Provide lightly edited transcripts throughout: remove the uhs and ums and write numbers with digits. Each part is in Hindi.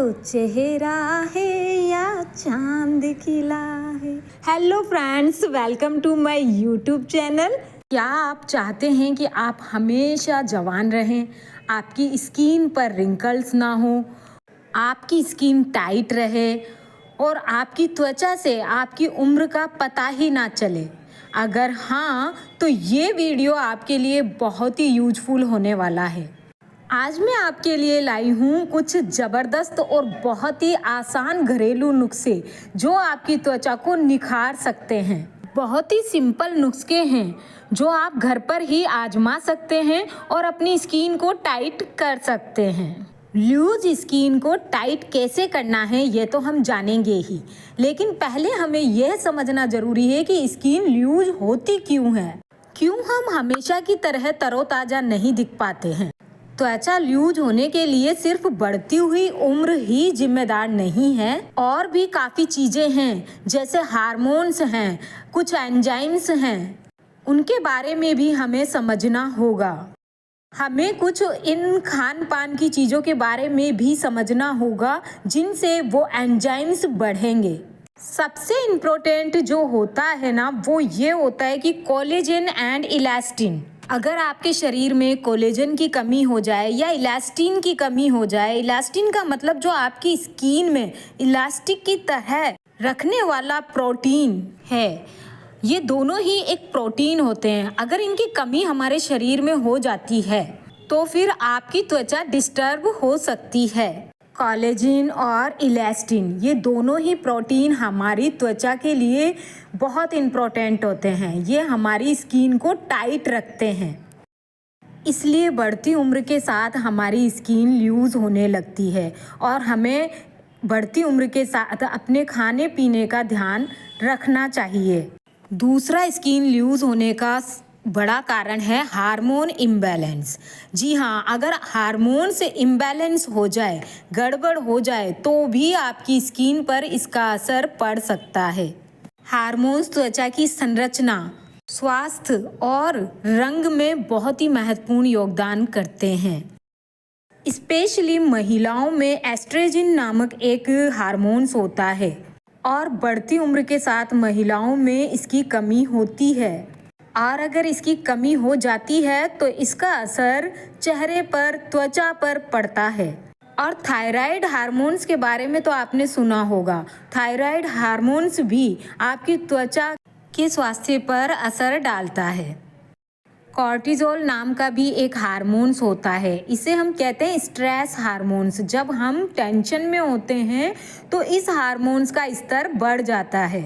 चेहरा है या चांद खिला है। Hello friends, welcome to my YouTube channel. क्या आप चाहते हैं कि आप हमेशा जवान रहें, आपकी स्किन पर रिंकल्स ना हो, आपकी स्किन टाइट रहे और आपकी त्वचा से आपकी उम्र का पता ही ना चले? अगर हाँ, तो ये वीडियो आपके लिए बहुत ही यूजफुल होने वाला है। आज मैं आपके लिए लाई हूँ कुछ ज़बरदस्त और बहुत ही आसान घरेलू नुस्खे जो आपकी त्वचा को निखार सकते हैं। बहुत ही सिंपल नुस्खे हैं जो आप घर पर ही आजमा सकते हैं और अपनी स्किन को टाइट कर सकते हैं। लूज स्किन को टाइट कैसे करना है ये तो हम जानेंगे ही, लेकिन पहले हमें यह समझना ज़रूरी है कि स्किन लूज होती क्यों है, क्यों हम हमेशा की तरह तरोताज़ा नहीं दिख पाते हैं। त्वचा लूज होने के लिए सिर्फ बढ़ती हुई उम्र ही जिम्मेदार नहीं है, और भी काफ़ी चीज़ें हैं, जैसे हार्मोन्स हैं, कुछ एंजाइम्स हैं, उनके बारे में भी हमें समझना होगा। हमें कुछ इन खान पान की चीज़ों के बारे में भी समझना होगा जिनसे वो एंजाइम्स बढ़ेंगे। सबसे इम्पोर्टेंट जो होता है ना, वो ये होता है कि कोलेजन एंड इलास्टिन। अगर आपके शरीर में कोलेजन की कमी हो जाए या इलास्टिन की कमी हो जाए, इलास्टिन का मतलब जो आपकी स्किन में इलास्टिक की तरह रखने वाला प्रोटीन है, ये दोनों ही एक प्रोटीन होते हैं। अगर इनकी कमी हमारे शरीर में हो जाती है तो फिर आपकी त्वचा डिस्टर्ब हो सकती है। कोलेजन और इलास्टिन ये दोनों ही प्रोटीन हमारी त्वचा के लिए बहुत इम्पोर्टेंट होते हैं। ये हमारी स्किन को टाइट रखते हैं, इसलिए बढ़ती उम्र के साथ हमारी स्किन लूज होने लगती है और हमें बढ़ती उम्र के साथ अपने खाने पीने का ध्यान रखना चाहिए। दूसरा स्किन लूज होने का बड़ा कारण है हार्मोन इम्बैलेंस। जी हाँ, अगर हार्मोन से इम्बैलेंस हो जाए, गड़बड़ हो जाए, तो भी आपकी स्किन पर इसका असर पड़ सकता है। हार्मोन्स त्वचा की संरचना, स्वास्थ्य और रंग में बहुत ही महत्वपूर्ण योगदान करते हैं। स्पेशली महिलाओं में एस्ट्रोजन नामक एक हार्मोन्स होता है और बढ़ती उम्र के साथ महिलाओं में इसकी कमी होती है, और अगर इसकी कमी हो जाती है तो इसका असर चेहरे पर, त्वचा पर पड़ता है। और थायराइड हार्मोन्स के बारे में तो आपने सुना होगा। थायराइड हार्मोन्स भी आपकी त्वचा के स्वास्थ्य पर असर डालता है। कॉर्टिजोल नाम का भी एक हार्मोन्स होता है, इसे हम कहते हैं स्ट्रेस हार्मोन्स। जब हम टेंशन में होते हैं तो इस हार्मोन्स का स्तर बढ़ जाता है,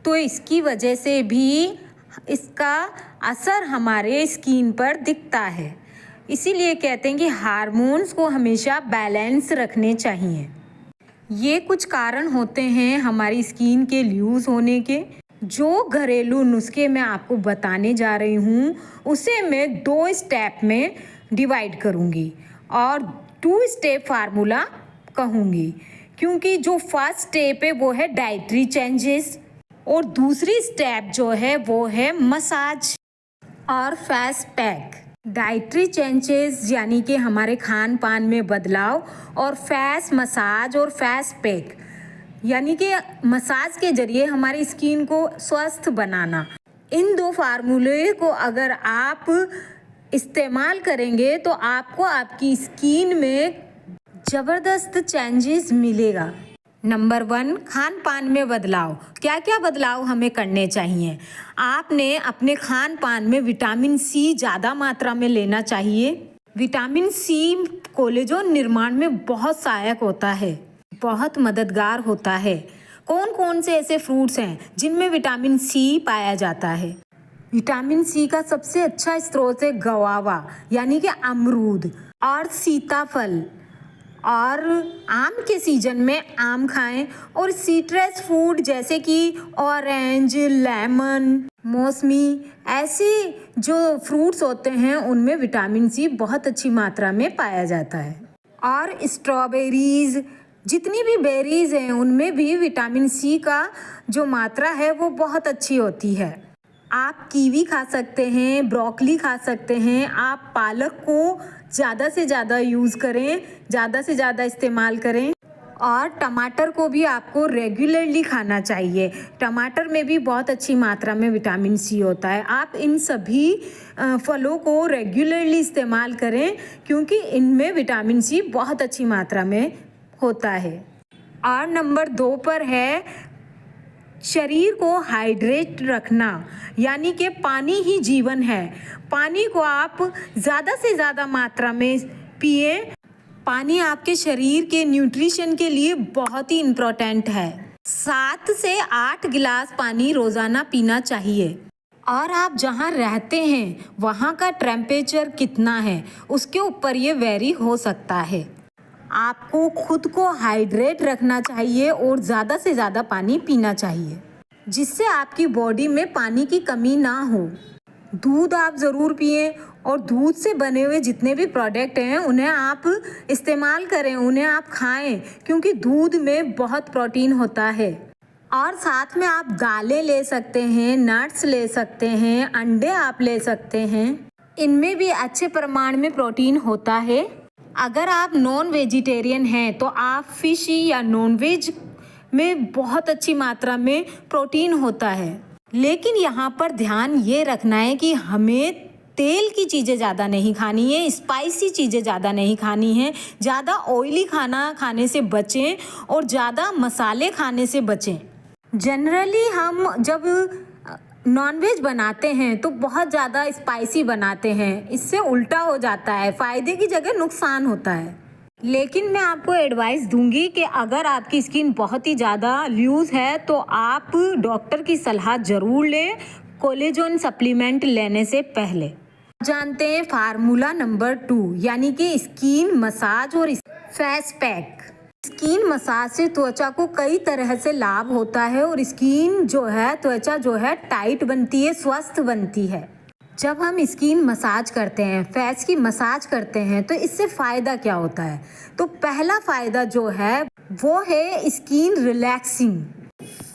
तो इसकी वजह से भी इसका असर हमारे स्किन पर दिखता है। इसीलिए कहते हैं कि हार्मोन्स को हमेशा बैलेंस रखने चाहिए। ये कुछ कारण होते हैं हमारी स्किन के लूज होने के। जो घरेलू नुस्खे मैं आपको बताने जा रही हूँ उसे मैं 2 स्टेप में डिवाइड करूँगी और 2 स्टेप फार्मूला कहूँगी, क्योंकि जो फर्स्ट स्टेप है वो है डाइटरी चेंजेस और दूसरी स्टेप जो है वो है मसाज और फेस पैक। डाइटरी चेंजेस यानी कि हमारे खान पान में बदलाव, और फेस मसाज और फेस पैक यानी कि मसाज के जरिए हमारी स्किन को स्वस्थ बनाना। इन 2 फार्मूले को अगर आप इस्तेमाल करेंगे तो आपको आपकी स्किन में ज़बरदस्त चेंजेस मिलेगा। नंबर 1, खान पान में बदलाव। क्या क्या बदलाव हमें करने चाहिए? आपने अपने खान पान में विटामिन सी ज़्यादा मात्रा में लेना चाहिए। विटामिन सी कोलेजन निर्माण में बहुत सहायक होता है, बहुत मददगार होता है। कौन कौन से ऐसे फ्रूट्स हैं जिनमें विटामिन सी पाया जाता है? विटामिन सी का सबसे अच्छा स्रोत है गवावा यानी कि अमरूद और सीताफल, और आम के सीजन में आम खाएं, और सिट्रस फूड जैसे कि ऑरेंज, लेमन, मौसमी, ऐसे जो फ्रूट्स होते हैं उनमें विटामिन सी बहुत अच्छी मात्रा में पाया जाता है। और स्ट्रॉबेरीज, जितनी भी बेरीज हैं उनमें भी विटामिन सी का जो मात्रा है वो बहुत अच्छी होती है। आप कीवी खा सकते हैं, ब्रोकली खा सकते हैं। आप पालक को ज़्यादा से ज़्यादा यूज़ करें, ज़्यादा से ज़्यादा इस्तेमाल करें। और टमाटर को भी आपको रेगुलरली खाना चाहिए। टमाटर में भी बहुत अच्छी मात्रा में विटामिन सी होता है। आप इन सभी फलों को रेगुलरली इस्तेमाल करें क्योंकि इनमें विटामिन सी बहुत अच्छी मात्रा में होता है। और नंबर 2 पर है शरीर को हाइड्रेट रखना, यानी कि पानी ही जीवन है। पानी को आप ज़्यादा से ज़्यादा मात्रा में पिए। पानी आपके शरीर के न्यूट्रिशन के लिए बहुत ही इम्पोर्टेंट है। 7 से 8 गिलास पानी रोज़ाना पीना चाहिए। और आप जहाँ रहते हैं वहाँ का टेम्परेचर कितना है उसके ऊपर ये वेरी हो सकता है। आपको खुद को हाइड्रेट रखना चाहिए और ज़्यादा से ज़्यादा पानी पीना चाहिए जिससे आपकी बॉडी में पानी की कमी ना हो। दूध आप ज़रूर पिएं और दूध से बने हुए जितने भी प्रोडक्ट हैं उन्हें आप इस्तेमाल करें, उन्हें आप खाएं क्योंकि दूध में बहुत प्रोटीन होता है। और साथ में आप दालें ले सकते हैं, नट्स ले सकते हैं, अंडे आप ले सकते हैं। इनमें भी अच्छे परिमाण में प्रोटीन होता है। अगर आप नॉन वेजिटेरियन हैं तो आप फिश या नॉन वेज में बहुत अच्छी मात्रा में प्रोटीन होता है। लेकिन यहाँ पर ध्यान ये रखना है कि हमें तेल की चीज़ें ज़्यादा नहीं खानी है, स्पाइसी चीज़ें ज़्यादा नहीं खानी है, ज़्यादा ऑयली खाना खाने से बचें और ज़्यादा मसाले खाने से बचें। जनरली हम जब नॉनवेज बनाते हैं तो बहुत ज़्यादा स्पाइसी बनाते हैं, इससे उल्टा हो जाता है, फ़ायदे की जगह नुकसान होता है। लेकिन मैं आपको एडवाइस दूंगी कि अगर आपकी स्किन बहुत ही ज़्यादा लूज़ है तो आप डॉक्टर की सलाह ज़रूर लें कोलेजन सप्लीमेंट लेने से पहले। जानते हैं फार्मूला नंबर 2 यानी कि स्किन मसाज और फेस पैक। स्किन मसाज से त्वचा को कई तरह से लाभ होता है और स्किन जो है, त्वचा जो है टाइट बनती है, स्वस्थ बनती है। जब हम स्किन मसाज करते हैं, फेस की मसाज करते हैं तो इससे फ़ायदा क्या होता है? तो पहला फ़ायदा जो है वो है स्किन रिलैक्सिंग।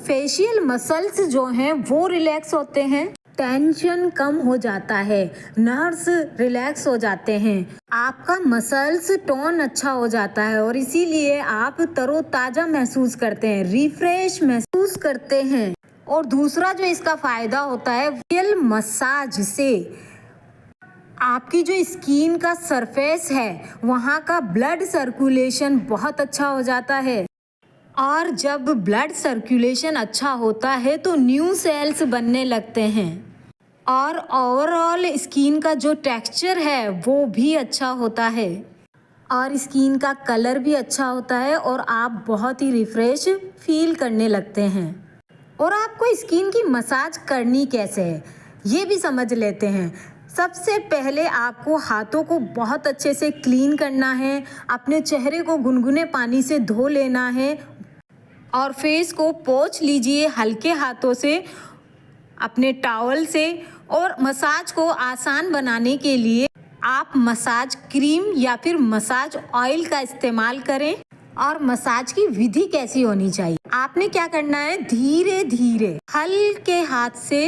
फेशियल मसल्स जो हैं वो रिलैक्स होते हैं, टेंशन कम हो जाता है, नर्व्स रिलैक्स हो जाते हैं, आपका मसल्स टोन अच्छा हो जाता है और इसीलिए आप तरोताज़ा महसूस करते हैं, रिफ्रेश महसूस करते हैं। और दूसरा जो इसका फ़ायदा होता है फेशियल मसाज से आपकी जो स्किन का सरफेस है वहाँ का ब्लड सर्कुलेशन बहुत अच्छा हो जाता है। और जब ब्लड सर्कुलेशन अच्छा होता है तो न्यू सेल्स बनने लगते हैं और ओवरऑल स्किन का जो टेक्सचर है वो भी अच्छा होता है और स्किन का कलर भी अच्छा होता है और आप बहुत ही रिफ्रेश फील करने लगते हैं। और आपको स्किन की मसाज करनी कैसे है ये भी समझ लेते हैं। सबसे पहले आपको हाथों को बहुत अच्छे से क्लीन करना है, अपने चेहरे को गुनगुने पानी से धो लेना है और फेस को पोंछ लीजिए हल्के हाथों से अपने टॉवल से। और मसाज को आसान बनाने के लिए आप मसाज क्रीम या फिर मसाज ऑयल का इस्तेमाल करें। और मसाज की विधि कैसी होनी चाहिए, आपने क्या करना है, धीरे धीरे हल्के हाथ से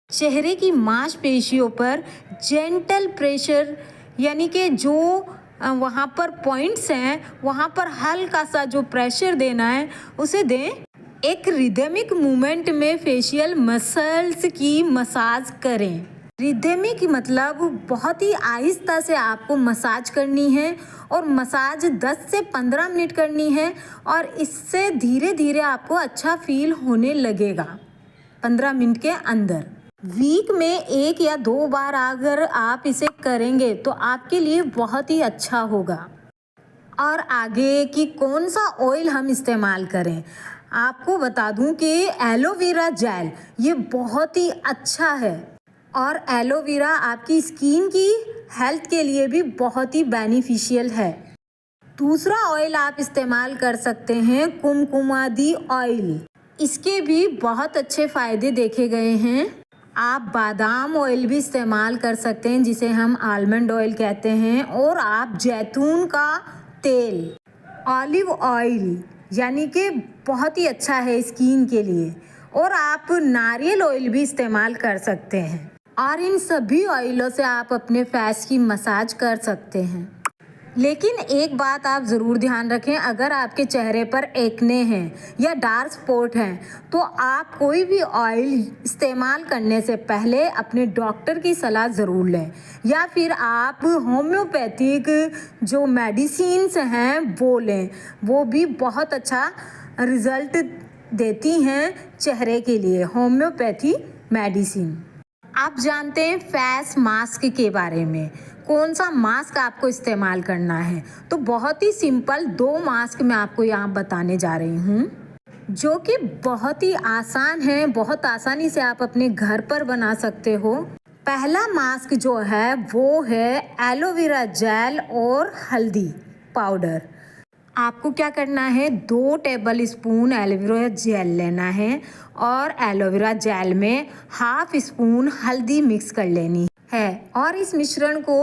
चेहरे की मांसपेशियों पर जेंटल प्रेशर यानी कि जो वहाँ पर पॉइंट्स हैं वहाँ पर हल्का सा जो प्रेशर देना है उसे दें। एक रिदमिक मूवमेंट में फेशियल मसल्स की मसाज करें। रिदमिक मतलब बहुत ही आहिस्ता से आपको मसाज करनी है और मसाज 10 से 15 मिनट करनी है और इससे धीरे धीरे आपको अच्छा फील होने लगेगा 15 मिनट के अंदर। वीक में 1 या 2 बार अगर आप इसे करेंगे तो आपके लिए बहुत ही अच्छा होगा। और आगे कि कौन सा ऑयल हम इस्तेमाल करें, आपको बता दूं कि एलोवेरा जेल ये बहुत ही अच्छा है और एलोवेरा आपकी स्किन की हेल्थ के लिए भी बहुत ही बेनिफिशियल है। दूसरा ऑयल आप इस्तेमाल कर सकते हैं कुमकुमादी ऑयल, इसके भी बहुत अच्छे फ़ायदे देखे गए हैं। आप बादाम ऑयल भी इस्तेमाल कर सकते हैं जिसे हम आलमंड ऑयल कहते हैं। और आप जैतून का तेल, ऑलिव ऑयल यानी कि बहुत ही अच्छा है स्किन के लिए। और आप नारियल ऑयल भी इस्तेमाल कर सकते हैं और इन सभी ऑयलों से आप अपने फेस की मसाज कर सकते हैं। लेकिन एक बात आप ज़रूर ध्यान रखें, अगर आपके चेहरे पर एक्ने हैं या डार्क स्पॉट हैं तो आप कोई भी ऑयल इस्तेमाल करने से पहले अपने डॉक्टर की सलाह ज़रूर लें, या फिर आप होम्योपैथिक जो मेडिसिन्स हैं वो लें, वो भी बहुत अच्छा रिज़ल्ट देती हैं चेहरे के लिए होम्योपैथी मेडिसिन। आप जानते हैं फेस मास्क के बारे में, कौन सा मास्क आपको इस्तेमाल करना है? तो बहुत ही सिंपल 2 मास्क मैं आपको यहाँ बताने जा रही हूँ, जो कि बहुत ही आसान है, बहुत आसानी से आप अपने घर पर बना सकते हो। पहला मास्क जो है वो है एलोवेरा जेल और हल्दी पाउडर। आपको क्या करना है, 2 टेबल स्पून एलोवेरा जेल लेना है और एलोवेरा जेल में हाफ स्पून हल्दी मिक्स कर लेनी है और इस मिश्रण को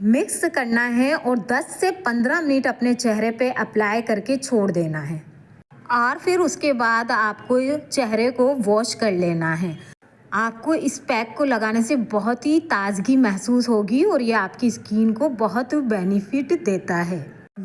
मिक्स करना है और 10 से 15 मिनट अपने चेहरे पे अप्लाई करके छोड़ देना है और फिर उसके बाद आपको चेहरे को वॉश कर लेना है। आपको इस पैक को लगाने से बहुत ही ताजगी महसूस होगी और ये आपकी स्किन को बहुत बेनिफिट देता है।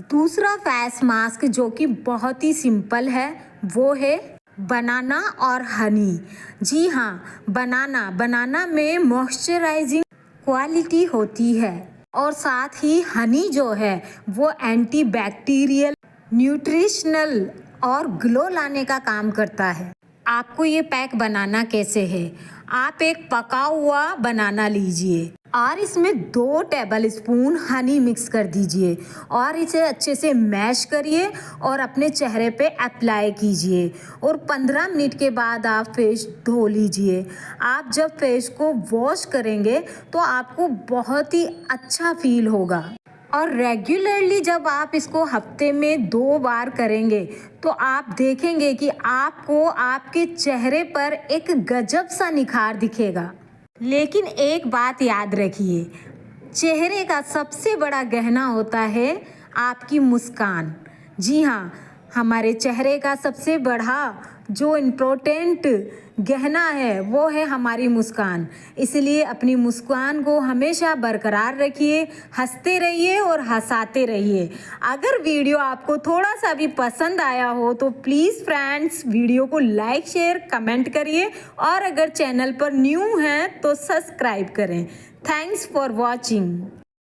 दूसरा फेस मास्क जो कि बहुत ही सिंपल है वो है बनाना और हनी। जी हाँ, बनाना में मॉइस्चराइजिंग क्वालिटी होती है और साथ ही हनी जो है वो एंटीबैक्टीरियल, न्यूट्रिशनल और ग्लो लाने का काम करता है। आपको ये पैक बनाना कैसे है, आप एक पका हुआ बनाना लीजिए और इसमें 2 टेबल स्पून हनी मिक्स कर दीजिए और इसे अच्छे से मैश करिए और अपने चेहरे पे अप्लाई कीजिए और 15 मिनट के बाद आप फेस धो लीजिए। आप जब फेस को वॉश करेंगे तो आपको बहुत ही अच्छा फील होगा और रेगुलरली जब आप इसको हफ्ते में 2 बार करेंगे तो आप देखेंगे कि आपको आपके चेहरे पर एक गजब सा निखार दिखेगा। लेकिन एक बात याद रखिए, चेहरे का सबसे बड़ा गहना होता है आपकी मुस्कान। जी हाँ, हमारे चेहरे का सबसे बड़ा जो इम्पोर्टेंट गहना है वो है हमारी मुस्कान। इसलिए अपनी मुस्कान को हमेशा बरकरार रखिए, हंसते रहिए और हंसाते रहिए। अगर वीडियो आपको थोड़ा सा भी पसंद आया हो तो प्लीज़ फ्रेंड्स वीडियो को लाइक शेयर कमेंट करिए और अगर चैनल पर न्यू हैं तो सब्सक्राइब करें। Thanks for watching.